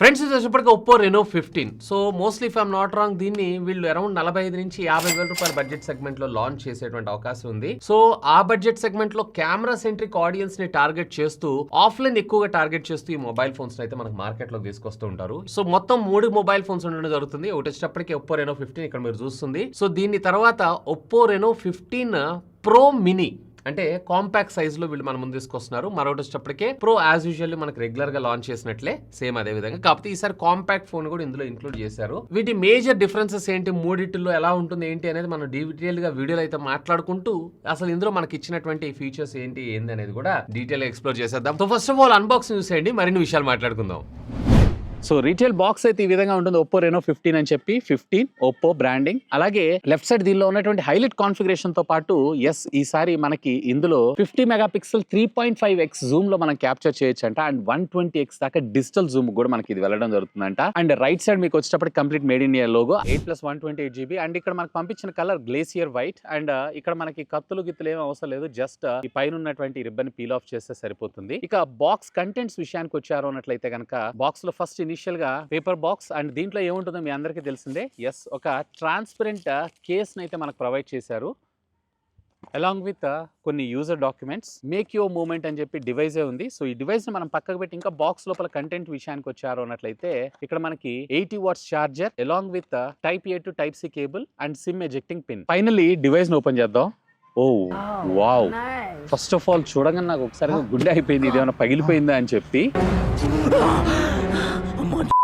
Friends ఇది వచ్చేప్పటికి Oppo Reno 15. So mostly if I'm not wrong దీన్ని వీళ్ళు అరౌండ్ 45 నుంచి 50,000 రూపాయల బడ్జెట్ సెగ్మెంట్ లో లాంచ్ చేసేటువంటి అవకాశం ఉంది. సో ఆ బడ్జెట్ సెగ్మెంట్ లో కెమెరా సెంట్రిక్ ఆడియన్స్ ని టార్గెట్ చేస్తూ ఆఫ్లైన్ ఎక్కువగా టార్గెట్ చేస్తూ ఈ మొబైల్ ఫోన్స్ అయితే మనకు మార్కెట్ లోకి తీసుకొస్తూ ఉంటారు. సో మొత్తం 3 మొబైల్ ఫోన్స్ ఉండడం జరుగుతుంది. ఒకటి వచ్చేటప్పటికి ఒప్పో రెనో 15 ఇక్కడ మీరు చూస్తుంది. సో దీని తర్వాత ఒప్పో రెనో 15 ప్రో మినీ అంటే కాంపాక్ట్ సైజ్ లో వీళ్ళు మన ముందు తీసుకొస్తున్నారు. మరొకటి వచ్చేటప్పటికే ప్రో యాజ్ యూజువల్లీ మనకు రెగ్యులర్ గా లాంచ్ చేసినట్లే సేమ్ అదే విధంగా, కాకపోతే ఈసారి కాంపాక్ట్ ఫోన్ కూడా ఇందులో ఇంక్లూడ్ చేశారు. వీటి మేజర్ డిఫరెన్సెస్ ఏంటి, మూడిట్లో ఎలా ఉంటుంది ఏంటి అనేది మనం డీటెయిల్ గా వీడియోలో అయితే మాట్లాడుకుంటూ అసలు ఇందులో మనకి ఇచ్చినటువంటి ఫీచర్స్ ఏంటి అనేది కూడా డీటెయిల్ గా ఎక్స్ప్లోర్ చేసేద్దాం. So first of all unboxing చూసేయండి, మరిన్ని విషయాలు మాట్లాడుకుందాం. సో రీటైల్ బాక్స్ అయితే ఈ విధంగా ఉంటుంది. ఒప్పో రెనో 15 అని చెప్పి 15 ఒప్పో బ్రాండింగ్. అలాగే లెఫ్ట్ సైడ్ దీనిలో ఉన్నటువంటి హైలైట్ కాన్ఫిగరేషన్ తో పాటు ఈసారి మనకి ఇందులో 50 మెగాపిక్సెల్ 3.5x జూమ్ లో మనం క్యాప్చర్ చేయొచ్చు అంట. అండ్ 120x దాకా డిజిటల్ జూమ్ కూడా మనకి ఇది వెళ్ళడం జరుగుతుందంట. అండ్ రైట్ సైడ్ మీకు వచ్చేటప్పుడు complete made India logo 8+128GB. And ఇక్కడ మనకు పంపించిన కలర్ గ్లేసియర్ వైట్. అండ్ ఇక్కడ మనకి కత్తులు గిత్తులు ఏం అవసరం లేదు, జస్ట్ ఈ పైన ఉన్నటువంటి రిబ్బన్ పీల్ ఆఫ్ చేస్తే సరిపోతుంది. ఇక బాక్స్ కంటెంట్స్ విషయానికి వచ్చారు అన్నట్లయితే కనుక బాక్స్ లో ఫస్ట్ ఇనిషియల్ గా పేపర్ బాక్స్. అండ్ దీంట్లో ఏముంటుందో మీ అందరికీ తెలిసిందే, ఒక ట్రాన్స్పరెంట్ కేస్ అయితే మనకు ప్రొవైడ్ చేశారు. అలాంగ్ విత్ కొన్ని user documents, make your movement అని చెప్పి డివైజే ఉంది. సో ఈ డివైస్ ని మనం పక్కకు పెట్టి ఇంకా బాక్స్ లోపల కంటెంట్ విషయానికి వచ్చారు అన్నట్లయితే ఇక్కడ మనకి 80 watts charger along with type A to type C cable and SIM ejecting pin. Finally device ని ఓపెన్ చేద్దాం. Oh wow, first of all చూడగానే నాకు ఒకసారి గుండె అయిపోయింది, ఇదేమైనా పగిలిపోయిందా అని చెప్పి.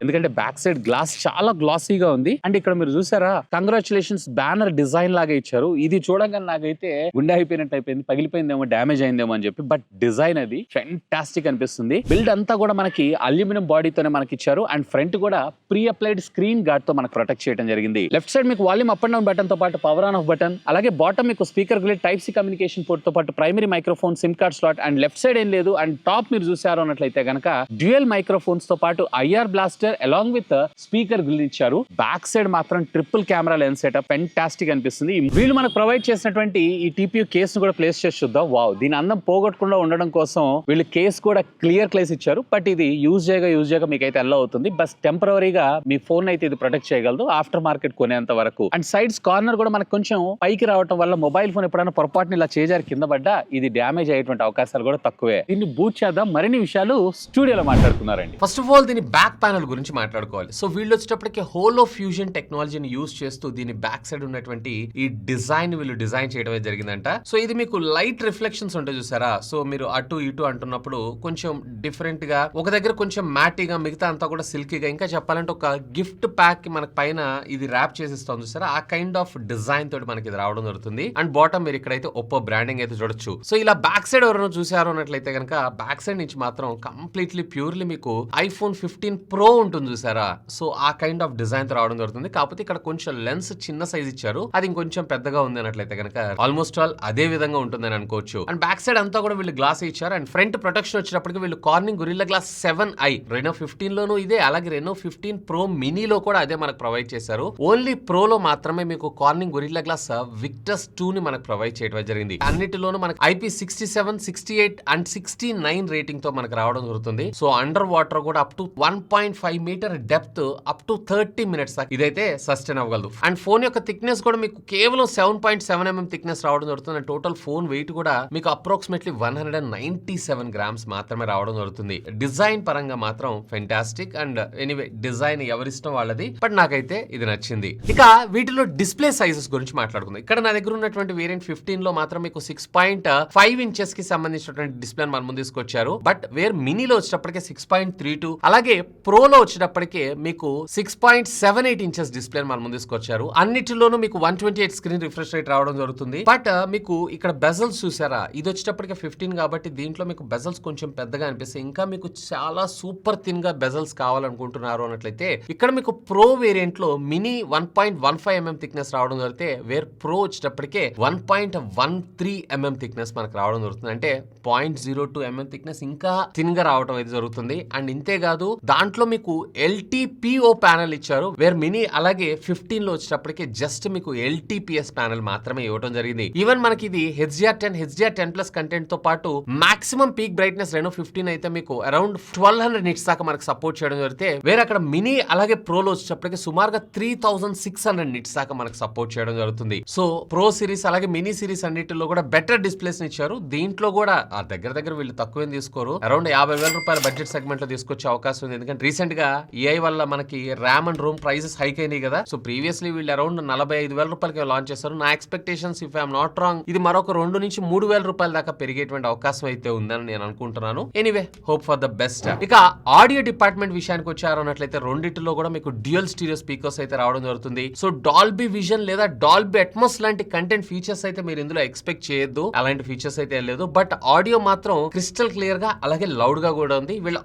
ఎందుకంటే బ్యాక్ సైడ్ గ్లాస్ చాలా గ్లాసీగా ఉంది. అండ్ ఇక్కడ మీరు చూసారా, కంగ్రాచులేషన్స్ బ్యానర్ డిజైన్ లాగా ఇచ్చారు. ఇది చూడగానే నాకైతే గుండె అయిపోయినట్టు అయిపోయింది, పగిలిపోయిందేమో, డ్యామేజ్ అయిందేమో అని చెప్పి. బట్ డిజైన్ అది ఫెంటాస్టిక్ అనిపిస్తుంది. బిల్డ్ అంతా కూడా మనకి అల్యూమినియం బాడీతోనే మనకి ఇచ్చారు. అండ్ ఫ్రంట్ కూడా ప్రీ అప్లైడ్ స్క్రీన్ గార్డ్ తో మనకు ప్రొటెక్ట్ చేయడం జరిగింది. లెఫ్ట్ సైడ్ మీకు volume up and down button తో పాటు పవర్ ఆన్ ఆఫ్ బటన్, అలాగే బాటమ్ మీకు speaker grid type C communication port తో పాటు primary microphone, SIM card slot. And left side ఏం లేదు. అండ్ టాప్ మీరు చూసారు అన్నట్లయితే కనుక డ్యూయల్ మైక్రోఫోన్స్ తో పాటు IR blaster along with speaker grille ఇచ్చారు. బ్యాక్ సైడ్ మాత్రం triple camera lens setup fantastic అనిపిస్తుంది. వీళ్ళు మనకు ప్రొవైడ్ చేసినటువంటి ఈ TPU కేస్ ను కూడా ప్లేస్ చేసి చూద్దాం. వావ్, దీని అందం పోగొట్టకుండా ఉండడం కోసం వీళ్ళు కేస్ కూడా క్లియర్ క్లేస్ ఇచ్చారు. బట్ ఇది యూజ్ చేయగా మీకైతే అలా అవుతుంది. బస్ టెంపరరీగా మీ ఫోన్ అయితే ఇది ప్రొటెక్ట్ చేయగలదు ఆఫ్టర్ మార్కెట్ కొనేంత వరకు. అండ్ సైడ్స్ కార్నర్ కూడా మనకు కొంచెం పైకి రావడం వల్ల మొబైల్ ఫోన్ ఎప్పుడైనా పొరపాటుని ఇలా చేజారి కింద పడ్డా ఇది డ్యామేజ్ అయ్యేటువంటి అవకాశాలు కూడా తక్కువే. దీన్ని బూట్ చేద్దాం, మరిన్ని విషయాలు స్టూడియోలో మాట్లాడుతున్నారండి. ఫస్ట్ ఆఫ్ ఆల్ దీని బ్యాక్ ప్యానల్ గురించి మాట్లాడుకోవాలి. సో వీళ్ళు వచ్చేటప్పటికి హోలో ఫ్యూజన్ టెక్నాలజీని యూజ్ చేస్తూ దీని బ్యాక్ సైడ్ ఉన్నటువంటి ఈ డిజైన్ వీళ్ళు డిజైన్ చేయడమే జరిగిందంట. సో ఇది మీకు లైట్ రిఫ్లెక్షన్స్ ఉంటాయి చూసారా. సో మీరు అటు ఇటు అంటున్నప్పుడు కొంచెం డిఫరెంట్ గా, ఒక దగ్గర కొంచెం మ్యాటీగా, మిగతా అంతా కూడా సిల్కీగా, ఇంకా చెప్పాలంటే ఒక గిఫ్ట్ ప్యాక్ కి మనకు పైన ఇది ర్యాప్ చేసిస్తాం చూసారా, ఆ కైండ్ ఆఫ్ డిజైన్ తోటి మనకి ఇది రావడం జరుగుతుంది. అండ్ బాటమ్ మీరు ఇక్కడైతే ఒప్పో బ్రాండింగ్ అయితే చూడొచ్చు. సో ఇలా బ్యాక్ సైడ్ ఎవరైనా చూసారు అన్నట్లయితే కనుక బ్యాక్ సైడ్ నుంచి మాత్రం కంప్లీట్లీ ప్యూర్లీ మీకు iPhone 15 Pro ఉంటుంది చూసారా. సో ఆ కైండ్ ఆఫ్ డిజైన్ తో రావడం జరుగుతుంది. కాకపోతే ఇక్కడ కొంచెం లెన్స్ చిన్న సైజ్ ఇచ్చారు, అది ఇంకొంచెం పెద్దగా ఉంది అన్నట్లయితే కనుక ఆల్మోస్ట్ ఆల్ అదే విధంగా ఉంటుందని అనుకోవచ్చు. అండ్ బ్యాక్ సైడ్ అంతా కూడా వీళ్ళు గ్లాస్ ఇచ్చారు. అండ్ ఫ్రంట్ ప్రొటెక్షన్ వచ్చేటప్పటికి వీళ్ళు Corning Gorilla Glass 7i Reno 15 లోను ఇదే, అలాగే రెనో 15 Pro మినీలో కూడా అదే మనకు ప్రొవైడ్ చేశారు. ఓన్లీ ప్రోలో మాత్రమే మీకు కార్నింగ్ గొరిల్లా గ్లాస్ విక్టస్ 2 ని మనకు ప్రొవైడ్ చేయడం జరిగింది. అన్నిటిలోనూ మనకు IP67, 68 అండ్ 69 రేటింగ్ తో మనకు రావడం జరుగుతుంది. సో అండర్ వాటర్ కూడా up to 1.5 meter depth up to 30 minutes దాకా ఇదైతే సస్టైన్ అవ్వగలదు. అండ్ ఫోన్ యొక్క థిక్నెస్ కూడా మీకు కేవలం 7.7 mm థిక్నెస్ రావడం జరుగుతుంది. అండ్ టోటల్ ఫోన్ వెయిట్ కూడా మీకు అప్రాక్సిమేట్లీ 197 గ్రామ్స్ మాత్రమే రావడం జరుగుతుంది. డిజైన్ పరంగా మాత్రం ఫెంటాస్టిక్. అండ్ ఎనీవే డిజైన్ ఎవరిష్టం వాళ్ళది, బట్ నాకైతే ఇది నచ్చింది. ఇక వీటిలో డిస్ప్లే సైజెస్ గురించి మాట్లాడుకుందాం. ఇక్కడ నా దగ్గర ఉన్నటువంటి వేరియంట్ 15 లో మాత్రం మీకు 6.5 ఇంచెస్ కి సంబంధించినటువంటి డిస్ప్లే మన ముందు తీసుకొచ్చారు. బట్ వేర్ మినీలో వచ్చేటప్పటికే 6.32, అలాగే ప్రోలో వచ్చేటప్పటికే మీకు 6.78 ఇంచెస్ డిస్ప్లే మన ముందు తీసుకొచ్చారు. అన్నిటిలోనూ మీకు 128 స్క్రీన్ రిఫ్రెష్ రేట్ రావడం జరుగుతుంది. బట్ మీకు ఇక్కడ బెజల్స్ చూసారా, ఇది వచ్చేటప్పటికి 15 కాబట్టి దీంట్లో మీకు బెజల్స్ కొంచెం పెద్దగా అనిపిస్తాయి. ఇంకా మీకు చాలా సూపర్ థిన్ గా బెజల్స్ కావాలనుకుంటున్నారు అన్నట్లయితే ఇక్కడ మీకు ప్రో వేరియంట్ లో మినీ 1.15 mm థిక్నెస్ రావడం జరిగితే వేర్ ప్రో వచ్చేటప్పటికే 1.13 mm థిక్నెస్ మనకు రావడం జరుగుతుంది. అంటే 0.02 mm థిక్నెస్ ఇంకా థిన్ గా రావడం అయితే జరుగుతుంది. అండ్ ఇంతే కాదు, దాంట్లో మీకు LTPO ప్యానల్ ఇచ్చారు, వేర్ మినీ అలాగే 15 లో వచ్చేటప్పటికి జస్ట్ మీకు LTPS ప్యానల్ మాత్రమే ఇవ్వడం జరిగింది. ఈవెన్ మనకి ఇది HDR10 HDR10+ కంటెంట్ తో పాటు మాక్సిమం పీక్ బ్రైట్నెస్ Reno 15 అయితే మీకు అరౌండ్ 1200 నిట్స్ దాకా మనకు సపోర్ట్ చేయడం జరిగితే, వేరే అక్కడ మినీ అలాగే ప్రోలో వచ్చేటప్పటికి సుమారుగా 3600 నిట్స్ దాకా మనకు సపోర్ట్ చేయడం జరుగుతుంది. సో ప్రో సిరీస్ అలాగే మినీ సిరీస్ అన్నిటిలో కూడా బెటర్ డిస్ప్లేస్ ఇచ్చారు. దీంట్లో కూడా ఆ దగ్గర వీళ్ళు తక్కువేం తీసుకోరు, అరౌండ్ 50,000 రూపాయల బడ్జెట్ సెగ్మెంట్ లో తీసుకొచ్చే అవకాశం ఉంది. ఎందుకంటే రీసెంట్ గా AI వల్ల మనకి RAM and Rome prices hike అయినాయి కదా. సో ప్రీవియస్లీ వీళ్ళు అరౌండ్ 45,000 రూపాయలకి లాంచ్ చేస్తారు. నా expectations if I'm not wrong ఇది మరొక 2 నుంచి 3,000 రూపాయల దాకా పెరిగేటువంటి అవకాశం అయితే ఉందని నేను అనుకుంటున్నాను. Anyway hope for the best. ఇక ఆడియో డిపార్ట్మెంట్ విషయానికి వచ్చారు అన్నట్లయితే రెండిటిలో కూడా మీకు డ్యూయల్ స్టీరియో స్పీకర్స్ అయితే రావడం జరుగుతుంది. సో డాల్బీ విజన్ లేదా డాల్బీ అట్మాస్ లాంటి కంటెంట్ ఫీచర్స్ అయితే మీరు ఇందులో ఎక్స్పెక్ట్ చేయొద్దు. అలాంటి ఫీచర్స్ అయితే లేదు. బట్ ఆడియో మాత్రం క్రిస్టల్ క్లియర్ గా అలాగే లౌడ్ గా కూడా ఉంది. వీళ్ళ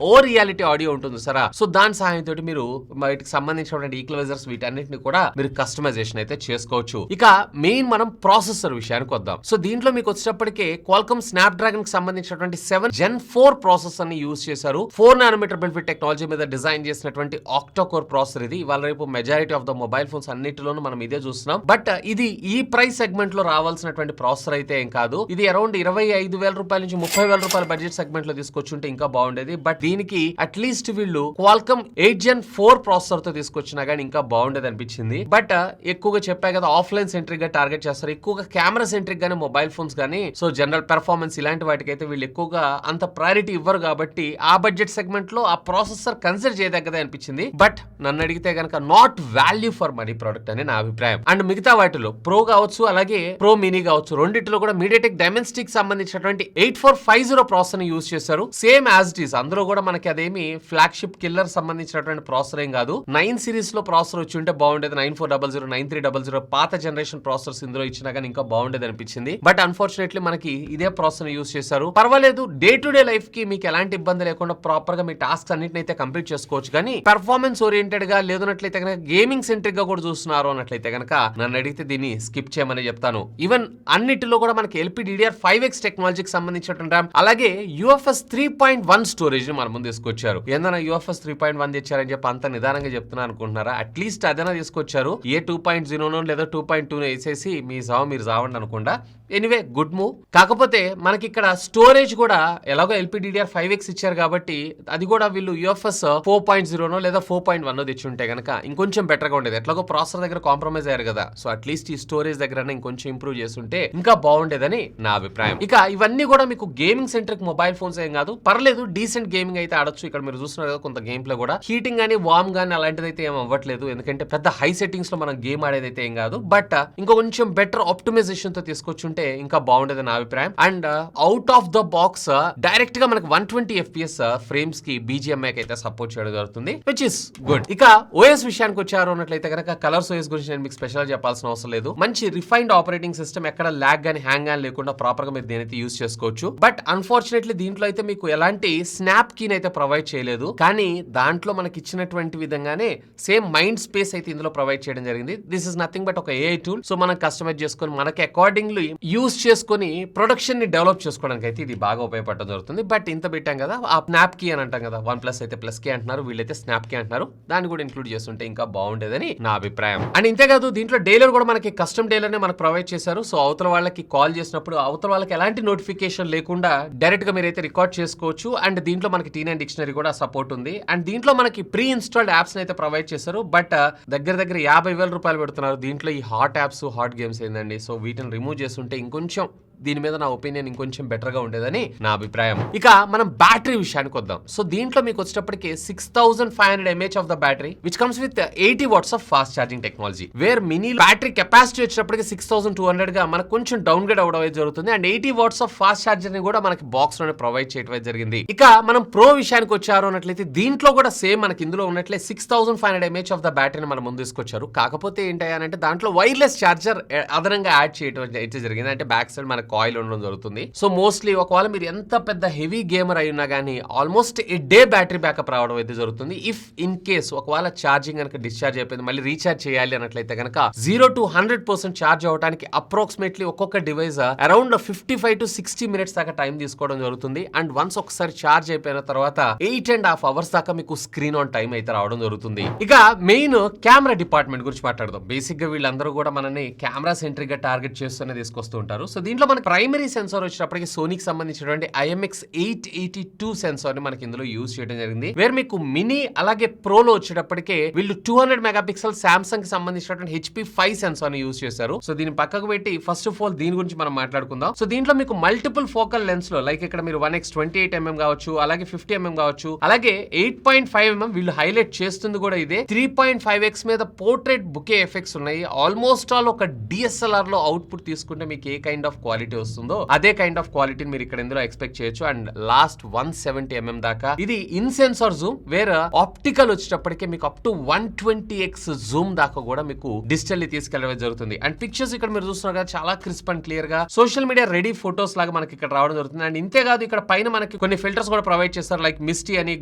ఓ రియాలిటీ ఆడియో ఉంటుంది సరే. సో దాని సహాయంతో మీరు వీటికి సంబంధించినటువంటి ఈక్వలైజర్స్ వీటన్నిటిని కూడా మీరు కస్టమైజేషన్ అయితే చేసుకోవచ్చు. ఇక మెయిన్ మనం ప్రాసెసర్ విషయానికి వద్దాం. సో దీంట్లో మీకు వచ్చేటప్పటికే క్వాల్కమ్ స్నాప్డ్రాగన్ కి సంబంధించినటువంటి 7 Gen 4 ప్రాసెసర్ ని యూజ్ చేశారు. 4 nanometer బిల్ఫిట్ టెక్నాలజీ మీద డిజైన్ చేసినటువంటి ఆక్టోకోర్ ప్రాసెసర్ ఇది. ఇవాళ రేపు majority of the mobile phones అన్నిటిలోనూ మనం ఇదే చూస్తున్నాం. బట్ ఇది ఈ ప్రైస్ సెగ్మెంట్ లో రావాల్సినటువంటి ప్రాసెసర్ అయితే ఏం కాదు. ఇది అరౌండ్ 25,000 రూపాయల నుంచి 30,000 రూపాయల బడ్జెట్ సెగ్మెంట్ లో తీసుకొచ్చుంటే ఇంకా బాగుండేది. బట్ దీనికి అట్లీస్ట్ వీళ్ళు క్వాల్కమ్ 8 Gen 4 ప్రాసెసర్ తో తీసుకొచ్చినా గానీ ఇంకా బాగుండేది అనిపించింది. బట్ ఎక్కువగా చెప్పా కదా ఆఫ్లైన్ సెంట్రిక్ గా టార్గెట్ చేస్తారు, ఎక్కువగా కెమెరా సెంట్రిక్ గానే మొబైల్ ఫోన్స్ గానీ, సో జనరల్ పెర్ఫార్మెన్స్ ఇలాంటి వాటికైతే వీళ్ళు ఎక్కువగా అంత ప్రయారిటీ ఇవ్వరు కాబట్టి ఆ బడ్జెట్ సెగ్మెంట్ లో ఆ ప్రాసెసర్ కన్సిడర్ చేయదగ్గదే అనిపించింది. బట్ నన్ను అడిగితే గనక not value for money product అని నా అభిప్రాయం. అండ్ మిగతా వాటిలో ప్రో కావచ్చు అలాగే ప్రో మినీ కావచ్చు రెండిట్లో కూడా మీడియాటెక్ డైమెన్సిటీకి సంబంధించినటువంటి 8450 ప్రాసెసర్ ని యూజ్ చేశారు. Same as it is. అందులో కూడా మనకి అదేమి ఫ్లాగ్షిప్ కిల్లర్ సంబంధించినటువంటి ప్రాసెసర్ ఏం కాదు. 9 సిరీస్ లో ప్రాసెసర్ వచ్చి ఉంటే బాగుండేది. 9400 9300 పాత జనరేషన్ ప్రాసెసర్స్ ఇందులో ఇచ్చినా కానీ ఇంకా బాగుండేది అనిపించింది. బట్ అన్ఫార్చునేట్లీ మనకి ఇదే ప్రాసెసర్ యూజ్ చేశారు. పర్వాలేదు, డే టు డే లైఫ్ కి మీకు ఎలాంటి ఇబ్బంది లేకుండా ప్రాపర్ గా మీ టాస్క్ అన్నిటిని అయితే కంప్లీట్ చేసుకోవచ్చు. కానీ పెర్ఫార్మెన్స్ ఓరియంటెడ్ గా లేదన్నట్లయితే కనుక గేమింగ్ సెంట్రిక్ గా కూడా చూస్తున్నారు అన్నట్లయితే కనుక నన్ను అడిగితే దీన్ని స్కిప్ చేయమని చెప్తాను. ఈవెన్ అన్నిటిలో కూడా మనకి LPDDR5X టెక్నాలజీకి సంబంధించినటువంటి ర్యామ్ అలాగే UFS 3.1 స్టోరేజ్ ని మన ముందు తీసుకొచ్చారు. ఏదైనా UFS 3.1 తెచ్చారని చెప్పి అంత నిదానంగా చెప్తున్నా అనుకుంటున్నారా? అట్లీస్ట్ అదైనా తీసుకొచ్చారు. ఏ 2.0 లేదా 2.2 వేసేసి మీరు జావండి అనుకుండా. Anyway good move. కాకపోతే మనకి ఇక్కడ స్టోరేజ్ కూడా ఎలాగో LPDDR5X ఇచ్చారు కాబట్టి అది కూడా వీళ్ళు UFS 4.0 లేదా 4.1 తెచ్చి ఉంటే కనుక ఇంకొంచెం బెటర్ గా ఉండేది. ఎట్లాగో ప్రాసెసర్ దగ్గర కాంప్రమైజ్ అయ్యారు కదా, సో అట్లీస్ట్ ఈ స్టోరేజ్ దగ్గర ఇంకొంచెం ఇంప్రూవ్ చేస్తుంటే ఇంకా బాగుండేదని నా అభిప్రాయం. ఇక ఇవన్నీ కూడా మీకు గేమింగ్ సెంట్రిక్ మొబైల్ ఫోన్స్ ఏం కాదు, పర్లేదు, డీసెంట్ గేమింగ్ అయితే ఆడొచ్చు. ఇక్కడ మీరు చూస్తున్నారు కదా కొంత గేమ్ ప్లే కూడా హీటింగ్ గానీ వార్మ్ గానీ అలాంటిది అయితే ఏం అవ్వట్లేదు. ఎందుకంటే పెద్ద హై సెట్టింగ్స్ లో మనం గేమ్ ఆడేది అయితే ఏం కాదు. బట్ ఇంకా కొంచెం బెటర్ ఆప్టిమైజేషన్ తో తీసుకొచ్చుంటే ఇంకా బాగుండేది నా అభిప్రాయం. And out of the box direct గా మనకి 120 FPS ఫ్రేమ్స్ కి BGMI అయితే సపోర్ట్ చేయడం జరుగుతుంది, విచ్ ఇస్ గుడ్. ఇక OS విషయానికి వచ్చారు అన్నట్లయితే కనుక కలర్స్ OS గురించి నేను మీకు స్పెషల్ గా చెప్పాల్సిన అవసరం లేదు. మంచి రిఫైన్డ్ ఆపరేటింగ్ సిస్టమ్, ఎక్కడ ల్యాగ్ గానీ హ్యాంగ్ గానీ లేకుండా ప్రాపర్ గా మీరు దీనైతే యూజ్ చేసుకోవచ్చు. బట్ అన్ఫార్చునేట్లీ దీంట్లో అయితే మీకు ఎలాంటి స్నాప్ కీని అయితే ప్రొవైడ్ చేయలేదు. కానీ దాంట్లో మనకి ఇచ్చినటువంటి విధంగానే సేమ్ మైండ్ స్పేస్ అయితే ఇందులో ప్రొవైడ్ చేయడం జరిగింది. దిస్ ఇస్ నథింగ్ బట్ ఒక AI టూల్. సో మనం కస్టమైజ్ చేసుకొని మనకి అకార్డింగ్లీ యూజ్ చేసుకొని ప్రొడక్షన్ ని డెవలప్ చేసుకోవడానికి అయితే ఇది బాగా ఉపయోగపడడం జరుగుతుంది. బట్ ఇంత పెట్టాం కదా, ఆ స్నాప్ కీ అని అంటాం కదా, 1+ అయితే ప్లస్ కీ అంటున్నారు, వీళ్ళైతే స్నాప్ కీ అంటున్నారు. దాన్ని కూడా ఇంక్లూడ్ చేస్తుంటే ఇంకా బాగుండేదని నా అభిప్రాయం. అండ్ ఇంతేకాదు దీంట్లో డైలర్ కూడా మనకి కస్టమ్ డైలర్ ని మనకు ప్రొవైడ్ చేశారు. సో అవతల వాళ్ళకి కాల్ చేసినప్పుడు అవతల వాళ్ళకి ఎలాంటి నోటిఫికేషన్ లేకుండా డైరెక్ట్ గా మీరైతే రికార్డ్ చేసుకోవచ్చు. అండ్ దీంట్లో మనకి T9 డిక్షనరీ కూడా సపోర్ట్ ఉంది. అండ్ దీంట్లో మనకి ప్రీ ఇన్స్టాల్డ్ యాప్స్ అయితే ప్రొవైడ్ చేశారు. బట్ దగ్గర 50,000 రూపాయలు పెడుతున్నారు. దీంట్లో ఈ హాట్ యాప్స్ హాట్ గేమ్స్ ఏందండి. సో వీటిని రిమూవ్ చేస్తుంటే ఇంకొంచెం దీని మీద నా ఒపీనియన్ ఇంకొంచెం బెటర్ గా ఉండేదని నా అభిప్రాయం. ఇక మనం బ్యాటరీ విషయానికి వద్దాం. సో దీంట్లో మీకు వచ్చేటప్పటికి 6500 mAh of the battery which comes with 80 watts of fast charging technology. Where mini battery capacity వచ్చేటప్పటికి 6200 గా మనకు కొంచెం డౌన్ గ్రేడ్ అవడం జరుగుతుంది. And 80 watts of fast charger ని కూడా మనకి బాక్స్ లోనే ప్రొవైడ్ చేయడం జరిగింది. ఇక మనం ప్రో విషయానికి వచ్చారు అన్నట్లయితే దీంట్లో కూడా సేమ్ మనకి ఇందులో ఉన్నట్లే 6500 mAh ఆఫ్ ద బ్యాటరీని మనం ముందు తీసుకొచ్చారు. కాకపోతే ఏంటంటే దాంట్లో వైర్లెస్ ఛార్జర్ అదనంగా యాడ్ చేయడం అయితే జరిగింది. అంటే బ్యాక్ సైడ్ మనకు కాయిల్ ఉండడం జరుగుతుంది. సో మోస్ట్లీ ఒకవేళ మీరు ఎంత పెద్ద హెవీ గేమర్ అయి ఉన్నా గానీ ఆల్మోస్ట్ ఏ డే బ్యాటరీ బ్యాకప్ రావడం అయితే జరుగుతుంది. ఇఫ్ ఇన్ కేస్ ఒకవేళ ఛార్జింగ్ కనుక డిశ్చార్జ్ అయిపోయింది మళ్ళీ రీఛార్జ్ చేయాలి అన్నట్లయితే కనుక 0 to 100% ఛార్జ్ అవడానికి అప్రాక్సిమేట్లీ ఒక్కొక్క డివైస్ అరౌండ్ 55 to 60 మినిట్స్ దాకా టైం తీసుకోవడం జరుగుతుంది. అండ్ వన్స్ ఒకసారి ఛార్జ్ అయిపోయిన తర్వాత 8.5 hours దాకా మీకు స్క్రీన్ ఆన్ టైం అయితే రావడం జరుగుతుంది. ఇక మెయిన్ కెమెరా డిపార్ట్మెంట్ గురించి మాట్లాడదాం. బేసిక్ గా వీళ్ళందరూ కూడా మనని కెమెరా సెంట్రిక్ గా టార్గెట్ చేస్తూనే తీసుకొస్తూ ఉంటారు. సో దీంట్లో మనకి ప్రైమరీ సెన్సార్ వచ్చేటప్పటికి సోనీకి సంబంధించినటువంటి IMX882 సెన్సార్ ని మనకి ఇందులో యూజ్ చేయడం జరిగింది. వేర్ మీకు మినీ అలాగే ప్రోలో వచ్చేటప్పటికే వీళ్ళు 200 మెగాపిక్సెల్ సామ్సంగ్ కి సంబంధించినటువంటి HP5 సెన్సార్ ని యూజ్ చేశారు. సో దీన్ని పక్కకు పెట్టి ఫస్ట్ ఆఫ్ ఆల్ దీని గురించి మనం మాట్లాడుకుందాం. సో దీంట్లో మీకు మల్టిపుల్ ఫోకల్ లెన్స్ లో లైక్ ఇక్కడ మీరు 1x 28mm కావచ్చు, అలాగే 50mm కావచ్చు, అలాగే 8.5mm వీళ్ళు హైలైట్ చేస్తుంది కూడా ఇదే. 3.5x మీద పోర్ట్రేట్ బుకే ఎఫెక్ట్స్ ఉన్నాయి. ఆల్మోస్ట్ ఆల్ ఒక DSLR లో అవుట్పుట్ తీసుకుంటే మీకు ఏ కైండ్ ఆఫ్ క్వాలిటీ వస్తుందో అదే కైండ్ ఆఫ్ క్వాలిటీని మీరు ఇక్కడ ఇందులో ఎక్స్పెక్ట్ చేయొచ్చు. అండ్ లాస్ట్ 170mm దాకా ఇది in sensor zoom, where optical వచ్చేటప్పటికే మీకు అప్ టు 120x జూమ్ దాకా కూడా మీకు డిజిటల్ తీసుకెళ్ళడం జరుగుతుంది. అండ్ పిక్చర్స్ ఇక్కడ మీరు చూస్తున్నారు కదా చాలా క్రిస్ప్ అండ్ క్లియర్ గా సోషల్ మీడియా రెడీ ఫోటోస్ లాగా మనకి ఇక్కడ రావడం జరుగుతుంది. అండ్ ఇంతే కాదు ఇక్కడ పైన మనకి కొన్ని ఫిల్టర్స్ కూడా ప్రొవైడ్ చేస్తారు, లైక్ మిస్టీ అని,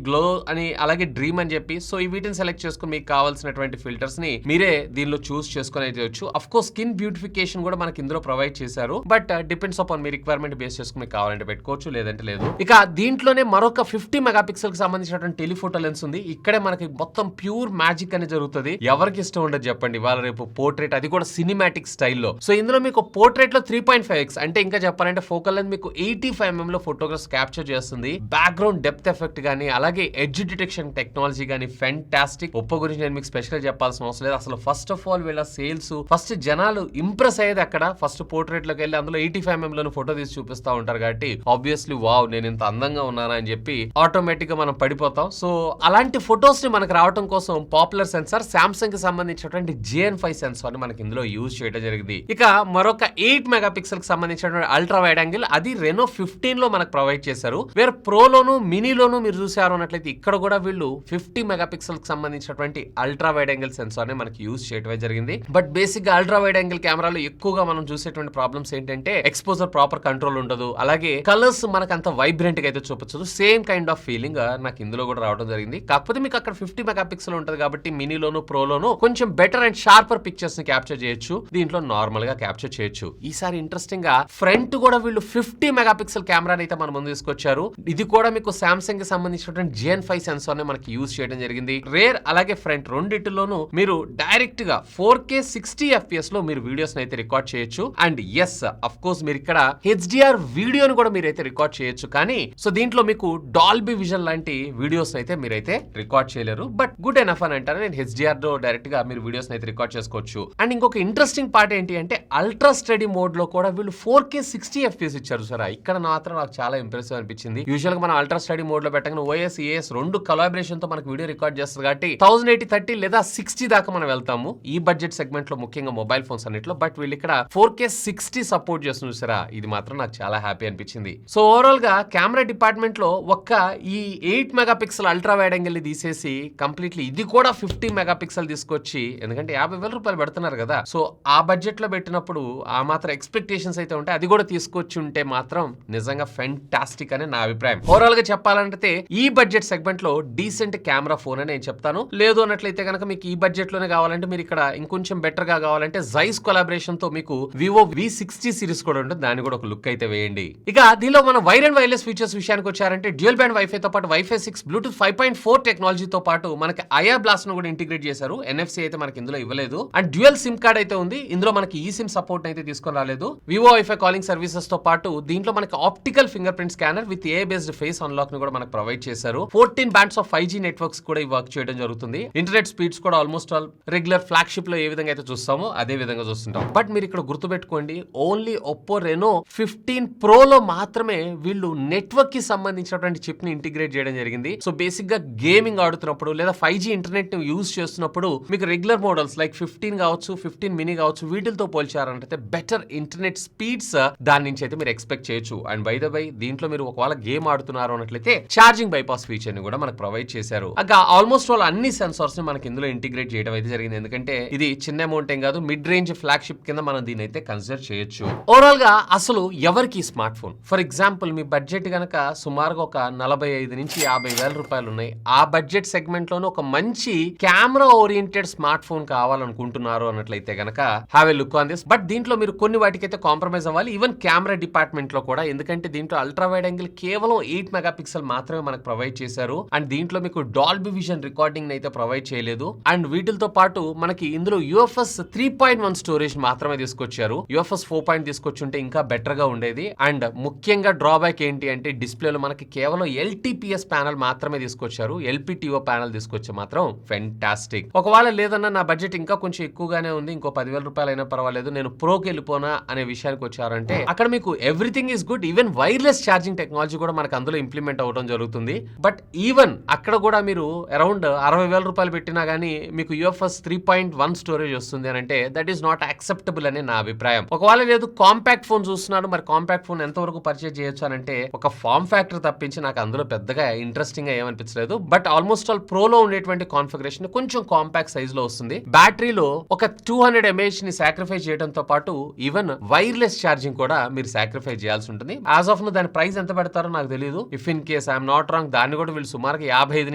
గ్లో అని, అలాగే డ్రీమ్ అని చెప్పి. సో ఈ వీటిని సెలెక్ట్ చేసుకుని మీకు కావాల్సినటువంటి ఫిల్టర్స్ ని మీరే దీనిలో చూస్ చేసుకుని అయితే వచ్చు. అఫ్ కోర్స్ స్కిన్ బ్యూటిఫికేషన్ కూడా మనకి ఇందులో ప్రొవైడ్ చేశారు, but depends upon me requirement base చేసుకుని మీకు కావాలంటే పెట్టుకోవచ్చు, లేదంటే లేదు. ఇక దీంట్లోనే మరొక 50 మెగాపిక్సెల్ కి సంబంధించినటువంటి టెలిఫోటో లెన్స్ ఉంది. ఇక్కడే మనకి మొత్తం ప్యూర్ మ్యాజిక్ అనేది జరుగుతుంది. ఎవరికి ఇష్టం ఉండదు చెప్పండి వాళ్ళ రేపు పోర్ట్రేట్, అది కూడా సినిమాటిక్ స్టైల్లో. సో ఇందులో మీకు పోర్ట్రేట్ లో 3.5x అంటే ఇంకా చెప్పాలంటే ఫోకల్ లెంత్ మీకు 85mm లో ఫోటోగ్రాఫ్స్ క్యాప్చర్ చేస్తుంది. బ్యాక్గ్రౌండ్ డెప్త్ ఎఫెక్ట్ గానీ అలాగే ఎడ్జ్ డిటెక్షన్ టెక్నాలజీ గానీ ఫెంటాస్టిక్. ఒప్పో గురించి నేను మీకు స్పెషల్ చెప్పాల్సిన అవసరం లేదు. అసలు ఫస్ట్ ఆఫ్ ఆల్ వీళ్ళ సేల్స్ ఫస్ట్ జనాలు ఇంప్రెస్ అయ్యేది అక్కడ ఫస్ట్ పోర్ట్రేట్ లోకి వెళ్ళి అందులో 85mm లో ఫోటో తీసి చూపిస్తా ఉంటారు కాబట్టి ఆబ్వియస్లీ వావ్ నేను ఇంత అందంగా ఉన్నానా అని చెప్పి ఆటోమేటిక్ గా మనం పడిపోతాం. సో అలాంటి ఫొటోస్ ని మనకు రావడం కోసం పాపులర్ సెన్సార్ సామ్సంగ్ కి సంబంధించినటువంటి GN5 సెన్సార్ ని మనకి ఇందులో యూజ్ చేయడం జరిగింది. ఇక మరొక 8 మెగాపిక్సెల్ కి సంబంధించినటువంటి అల్ట్రా వైడ్ యాంగిల్ అది రెనో 15 లో మనకు ప్రొవైడ్ చేశారు. వేరే ప్రోలోను మినీలోను మీరు చూసారు అన్నట్లయితే ఇక్కడ కూడా వీళ్ళు 50 మెగాపిక్సెల్ కి సంబంధించినటువంటి అల్ట్రా వైడ్ యాంగిల్ సెన్సార్ ని మనకి యూజ్ చేయడమే జరిగింది. బట్ బేసిక్ గా అల్ట్రా వైడ్ యాంగిల్ కెమెరాలో ఎక్కువగా మనం చూసేటువంటి ప్రాబ్లమ్స్ ఏంటంటే ఎక్స్పోజర్ ప్రాపర్ కంట్రోల్ ఉండదు, అలాగే కలర్స్ మనకు అంత వైబ్రెంట్ గా అయితే చూపించదు. సేమ్ కైండ్ ఆఫ్ ఫీలింగ్ నాకు ఇందులో కూడా రావడం జరిగింది. కాకపోతే మీకు అక్కడ 50 మెగాపిక్సెల్ ఉంటది కాబట్టి మినీలోను ప్రోలోను కొంచెం బెటర్ అండ్ షార్పర్ పిక్చర్స్ ని క్యాప్చర్ చేయొచ్చు, దీంట్లో నార్మల్ గా క్యాప్చర్ చేయొచ్చు. ఈసారి ఇంట్రెస్టింగ్ గా ఫ్రంట్ కూడా వీళ్ళు 50 మెగాపిక్సెల్ కెమెరాని అయితే మన ముందు తీసుకొచ్చారు. ఇది కూడా మీకు సామ్సంగ్ కి సంబంధించినటువంటి GN5 సెన్సార్ ని మనకి యూజ్ చేయడం జరిగింది. రేర్ అలాగే ఫ్రంట్ రెండిటిలోనూ మీరు డైరెక్ట్ గా 4K 60 FPS లో మీరు వీడియోస్ అయితే రికార్డ్ చేయొచ్చు. అండ్ ఎస్ అఫ్ కోర్స్ మీరు ఇక్కడ HDR వీడియోని కూడా మీరైతే రికార్డ్ చేయొచ్చు. కానీ సో దీంట్లో మీకు డాల్బీ విజన్ లాంటి వీడియోస్ అయితే మీరైతే రికార్డ్ చేయలేరు. బట్ గుడ్ ఎనఫ్ అని అంటారు. నేను HDR లో డైరెక్ట్ గా మీరు వీడియోస్ అయితే రికార్డ్ చేసుకోవచ్చు. అండ్ ఇంకొక ఇంట్రెస్టింగ్ పార్ట్ ఏంటి అంటే అల్ట్రా స్టడీ మోడ్ లో కూడా వీళ్ళు 4K 60 FPS ఇచ్చారు. సరే ఇక్కడ మాత్రం నాకు చాలా ఇంప్రెసివ్ అనిపించింది. యూజువల్ గా మనం అల్ట్రా స్టడీ మోడ్ లో పెట్టగానే OS ES రెండు కొలాబరేషన్ తో మనకు వీడియో రికార్డ్ చేస్తారు కాబట్టి 1080 లేదా 60 దాకా మనం వెళ్తాము ఈ బడ్జెట్ సెగ్మెంట్ లో, ముఖ్యంగా మొబైల్ ఫోన్స్ అన్నిట్లో. బట్ వీళ్ళు ఇక్కడ 4K 60 సపోర్ట్ చేస్తున్నారు. చూసారా ఇది మాత్రం నాకు చాలా హ్యాపీ అనిపించింది. సో ఓవరాల్ గా కెమెరా డిపార్ట్మెంట్ లో ఒక్క ఈ 8 మెగాపిక్సెల్ అల్ట్రా వైడ్ యాంగిల్ తీసేసి కంప్లీట్లీ ఇది కూడా 50 మెగాపిక్సెల్ తీసుకొచ్చి, ఎందుకంటే 50,000 రూపాయలు పెడుతున్నారు కదా, సో ఆ బడ్జెట్ లో పెట్టినప్పుడు ఆ మాత్రం ఎక్స్పెక్టేషన్స్ అయితే ఉంటాయి. అది కూడా తీసుకొచ్చి ఉంటే మాత్రం నిజంగా ఫెంటాస్టిక్ అని నా అభిప్రాయం. ఓవరాల్ గా చెప్పాలంటే ఈ బడ్జెట్ సెగ్మెంట్ లో డీసెంట్ కెమెరా ఫోన్ అని నేను చెప్తాను. లేదు అన్నట్లయితే కనుక మీకు ఈ బడ్జెట్ లోనే కావాలంటే మీరు ఇక్కడ ఇంకొంచెం బెటర్ గా కావాలంటే జైస్ కొలాబరేషన్ తో మీకు వివో V60 సిరీస్ కూడా ఉంటుంది, దాన్ని కూడా ఒక లుక్ అయితే వేయండి. ఇక దీనిలో మన వైర్ అండ్ వైర్లెస్ ఫీచర్స్ విషయానికి వచ్చారంటే డ్యూయల్ బ్యాండ్ వైఫై తో పాటు Wi-Fi 6 బ్లూటూత్ 5.4 టెక్నాలజీతో పాటు మనకి ఐఆర్ బ్లాస్ట్ ను కూడా ఇంటిగ్రేట్ చేశారు. NFC అయితే మనకి ఇందులో ఇవ్వలేదు. అండ్ డ్యూయల్ సిమ్ కార్డ్ అయితే ఉంది. ఇందులో మనకి ఈ సిమ్ సపోర్ట్ అయితే తీసుకొని రాలేదు. వివో వైఫై కాలింగ్ సర్వీసెస్ తో పాటు దీంట్లో మనకి optical finger print scanner with AI based face unlock ని కూడా మనకు ప్రొవైడ్ చేశారు. 14 బ్యాండ్స్ ఆఫ్ 5G నెట్వర్క్స్ కూడా ఈ వర్క్ చేయడం జరుగుతుంది. ఇంటర్నెట్ స్పీడ్స్ కూడా ఆల్మోస్ట్ ఆల్ రెగ్యులర్ ఫ్లాగ్షిప్ లో ఏ విధంగా అయితే చూస్తామో అదే విధంగా చూస్తుంటాం. బట్ మీరు ఇక్కడ గుర్తుపెట్టుకోండి, ఓన్లీ ఒప్పో రెనో 15 Pro లో మాత్రమే వీళ్ళు నెట్వర్క్ కి సంబంధించినటువంటి చిప్ ని ఇంటిగ్రేట్ చేయడం జరిగింది. సో బేసిక్ గా గేమింగ్ ఆడుతున్నప్పుడు లేదా 5G ఇంటర్నెట్ ని యూజ్ చేస్తున్నప్పుడు మీకు రెగ్యులర్ మోడల్స్ లైక్ 15 కావచ్చు, 15 మినీ కావచ్చు, వీటితో పోల్చారంటే బెటర్ ఇంటర్నెట్ స్పీడ్స్ దాని నుంచి అయితే మీరు ఎక్స్పెక్ట్ చేయొచ్చు. అండ్ బై ద బై దీంట్లో మీరు ఒకవేళ గేమ్ ఆడుతున్నారు అన్నట్లయితే ఛార్జింగ్ బైపాస్ ఫీచర్ ని కూడా మనకు ప్రొవైడ్ చేశారు. ఆల్మోస్ట్ ఆల్ అన్ని సెన్సార్స్ ని మనకి ఇందులో ఇంటిగ్రేట్ చేయడం అయితే జరిగింది. ఎందుకంటే ఇది చిన్న అమౌంట్ ఏం కాదు, మిడ్ రేంజ్ ఫ్లాగ్షిప్ కింద మనం దీని అయితే కన్సిడర్ చేయొచ్చు. ఓవరాల్ ఓవరాల్ గా అసలు ఎవరికి smart phone? For example me budget గనక సుమారుగా ఒక 45 నుంచి 50 వేల రూపాయలు ఉన్నాయి. ఆ బడ్జెట్ సెగ్మెంట్ లోనే ఒక మంచి కెమెరా ఓరియంటెడ్ స్మార్ట్ ఫోన్ కావాలనుకుంటున్నారు అన్నట్లయితే గనక have a look on this. But దీంట్లో మీరు కొన్ని వాటికైతే కాంప్రమైజ్ అవ్వాలి, ఈవెన్ కెమెరా డిపార్ట్మెంట్ లో కూడా. ఎందుకంటే దీంట్లో అల్ట్రా వైడ్ యాంగిల్ కేవలం 8 మెగా పిక్సెల్ మాత్రమే మనకు ప్రొవైడ్ చేశారు. అండ్ దీంట్లో మీకు డాల్బీ విజన్ రికార్డింగ్ అయితే ప్రొవైడ్ చేయలేదు. అండ్ వీటితో పాటు మనకి ఇందులో యూఎఫ్ఎస్ 3.1 స్టోరేజ్ మాత్రమే తీసుకొచ్చారు. యూఎఫ్ఎస్ 4 తీసుకొచ్చుంటే ఇంకా బెటర్ గా ఉండేది. అండ్ ముఖ్యంగా డ్రాబ్యాక్ ఏంటి అంటే డిస్ప్లేలో మనకి కేవలం ఎల్టీపీఎస్ ప్యానల్ మాత్రమే తీసుకొచ్చారు. ఎల్పిటిఓ ప్యానల్ తీసుకొచ్చే మాత్రం ఫెంటాస్టిక్. ఒకవేళ లేదన్నా నా బడ్జెట్ ఇంకా కొంచెం ఎక్కువగానే ఉంది, ఇంకో 10,000 రూపాయలు అయినా పర్వాలేదు, నేను ప్రోకి వెళ్ళిపోనా అనే విషయానికి వచ్చారంటే అక్కడ మీకు everything is good. Even wireless charging technology కూడా మనకు అందులో ఇంప్లిమెంట్ అవ్వడం జరుగుతుంది. బట్ ఈవెన్ అక్కడ కూడా మీరు అరౌండ్ 60,000 రూపాయలు పెట్టినా గానీ మీకు యూఎఫ్ఎస్ 3.1 స్టోరేజ్ వస్తుంది అని అంటే దట్ ఈస్ నాట్ యాక్సెప్టబుల్ అనే నా అభిప్రాయం. ఒకవేళ లేదు కాంపాక్ట్ ఫోన్ చూస్తున్నాడు, మరి కాంపాక్ట్ ఫోన్ ఎంతవరకు పర్చేజ్ చేయొచ్చు అని అంటే ఒక ఫార్మ్ ఫ్యాక్టర్ తప్పించి నాకు అందులో పెద్దగా ఇంట్రెస్టింగ్ గా ఏమనిపించలేదు. బట్ ఆల్మోస్ట్ ఆల్ ప్రోలో ఉండేటువంటి కాన్ఫిగరేషన్ కొంచెం కాంపాక్ట్ సైజ్ లో వస్తుంది. బ్యాటరీలో ఒక 200 mAh ని సాక్రిఫైస్ చేయడంతో పాటు ఈవెన్ వైర్లెస్ ఛార్జింగ్ కూడా మీరు సాక్రిఫైస్ చేయాల్సి ఉంటుంది. యాజ్ ఆఫ్ నో దాని ప్రైస్ ఎంత పెడతారో నాకు తెలియదు. If in case I'm not wrong, దాన్ని కూడా వీళ్ళు సుమారుగా 55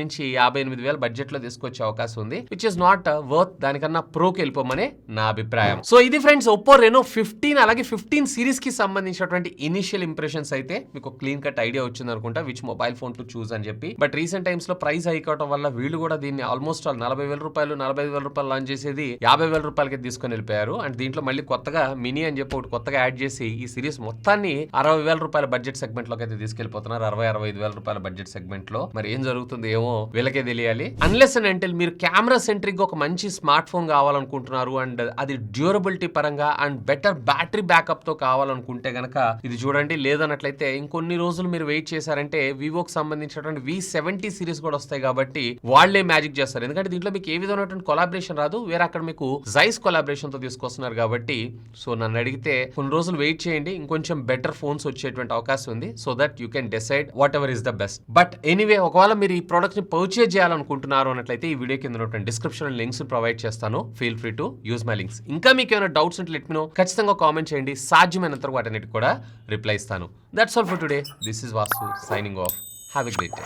నుంచి 58 వేల బడ్జెట్ లో తీసుకొచ్చే అవకాశం ఉంది, విచ్ ఇస్ నాట్ వర్త్. దానికన్నా ప్రోకి వెళ్ళిపోమనే నా అభిప్రాయం. సో ఇది ఫ్రెండ్స్ ఒప్పో రెనో 15 అలాగే 15 సిరీస్ కి సంబంధించినటువంటి ఇనిషియల్ ఇంప్రెషన్స్. అయితే మీకు క్లీన్ కట్ ఐడియా వచ్చింది అనుకుంటా which mobile phone to choose అని చెప్పి. బట్ రీసెంట్ టైమ్స్ లో ప్రైస్ హైక్ అవడం వల్ల వీళ్ళు కూడా దీన్ని ఆల్మోస్ట్ 40,000 రూపాయలు 45,000 రూపాయలు లాంచ్ చేసేది 50,000 రూపాయలకి తీసుకొని వెళ్ళిపోయారు. అండ్ దీంట్లో మళ్ళీ కొత్తగా మినీ అని చెప్పి ఒకటి కొత్తగా యాడ్ చేసి ఈ సిరీస్ మొత్తాన్ని 60,000 రూపాయల బడ్జెట్ సెగ్మెంట్ లోకి అయితే తీసుకెళ్లిపోతున్నారు. 60-65,000 రూపాయల బడ్జెట్ సెగ్మెంట్ లో. మరి ఏం జరుగుతుంది ఏమో వీళ్ళకే తెలియాలి. అన్లెస్ అండ్ అంటిల్ మీరు కెమెరా సెంట్రిక్ ఒక మంచి స్మార్ట్ ఫోన్ కావాలనుకుంటున్నారు అండ్ అది డ్యూరబిలిటీ పరంగా అండ్ బెటర్ బ్యాటరీ బ్యాకప్ తో కావాలనుకుంటే గనక ఇది చూడండి. లేదన్నట్లయితే ఇంకొన్ని రోజులు మీరు వెయిట్ చేశారంటే వివోకి సంబంధించినటువంటి V70 సిరీస్ కూడా వస్తాయి కాబట్టి వాళ్లే మ్యాజిక్ చేస్తారు. ఎందుకంటే దీంట్లో మీకు ఏ విధమైనటువంటి కొలాబరేషన్ రాదు, వేరే అక్కడ మీకు జైస్ కొలాబరేషన్ తో తీసుకొస్తున్నారు కాబట్టి. సో నన్ను అడిగితే కొన్ని రోజులు వెయిట్ చేయండి, ఇంకొంచెం బెటర్ ఫోన్స్ వచ్చేటువంటి అవకాశం ఉంది. So that you can decide what ever is the best. But anyway ఒకవేళ మీరు ఈ ప్రోడక్ట్ ని పర్చేజ్ చేయాలనుకుంటున్నారు అన్నట్లయితే ఈ వీడియో కింద డిస్క్రిప్షన్ లింక్స్ ప్రొవైడ్ చేస్తాను. Feel free to use my links. ఇంకా మీకు ఏమైనా డౌట్స్ ఉంటే లెట్ మీ నో. ఖచ్చితంగా కామెంట్ చేయండి, సాధ్యమైనంత వాటన్నిటికి కూడా రిప్లై ఇస్తాను. That's all for today. This is Vasu signing off. Have a great day.